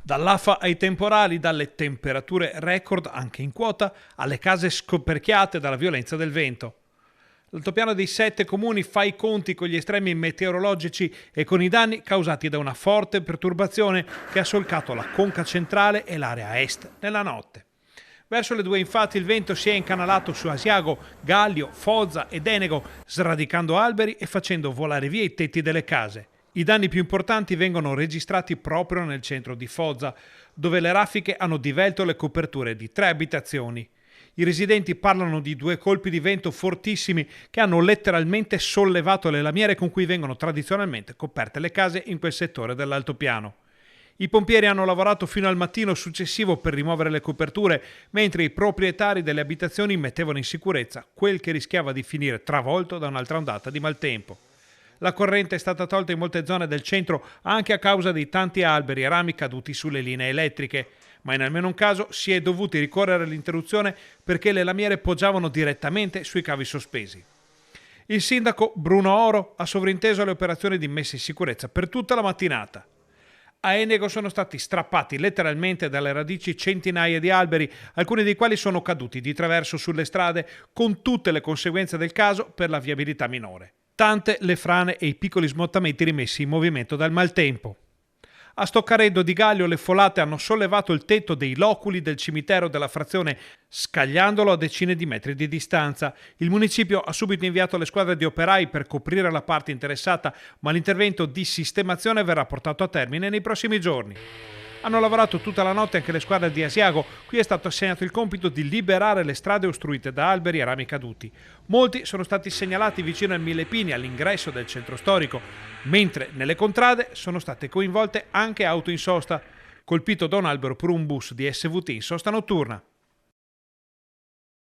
Dall'afa ai temporali, dalle temperature record anche in quota, alle case scoperchiate dalla violenza del vento. L'altopiano dei 7 comuni fa i conti con gli estremi meteorologici e con i danni causati da una forte perturbazione che ha solcato la conca centrale e l'area est nella notte. Verso le 2 infatti il vento si è incanalato su Asiago, Gallio, Foggia ed Enego, sradicando alberi e facendo volare via i tetti delle case. I danni più importanti vengono registrati proprio nel centro di Foggia, dove le raffiche hanno divelto le coperture di 3 abitazioni. I residenti parlano di 2 colpi di vento fortissimi che hanno letteralmente sollevato le lamiere con cui vengono tradizionalmente coperte le case in quel settore dell'altopiano. I pompieri hanno lavorato fino al mattino successivo per rimuovere le coperture, mentre i proprietari delle abitazioni mettevano in sicurezza quel che rischiava di finire travolto da un'altra ondata di maltempo. La corrente è stata tolta in molte zone del centro anche a causa di tanti alberi e rami caduti sulle linee elettriche, ma in almeno un caso si è dovuti ricorrere all'interruzione perché le lamiere poggiavano direttamente sui cavi sospesi. Il sindaco Bruno Oro ha sovrinteso le operazioni di messa in sicurezza per tutta la mattinata. A Enego sono stati strappati letteralmente dalle radici centinaia di alberi, alcuni dei quali sono caduti di traverso sulle strade, con tutte le conseguenze del caso per la viabilità minore. Tante le frane e i piccoli smottamenti rimessi in movimento dal maltempo. A Stoccareddo di Gallio le folate hanno sollevato il tetto dei loculi del cimitero della frazione, scagliandolo a decine di metri di distanza. Il municipio ha subito inviato le squadre di operai per coprire la parte interessata, ma l'intervento di sistemazione verrà portato a termine nei prossimi giorni. Hanno lavorato tutta la notte anche le squadre di Asiago. Qui è stato assegnato il compito di liberare le strade ostruite da alberi e rami caduti. Molti sono stati segnalati vicino ai Millepini, all'ingresso del centro storico, mentre nelle contrade sono state coinvolte anche auto in sosta, colpito da un albero per un bus di SVT in sosta notturna.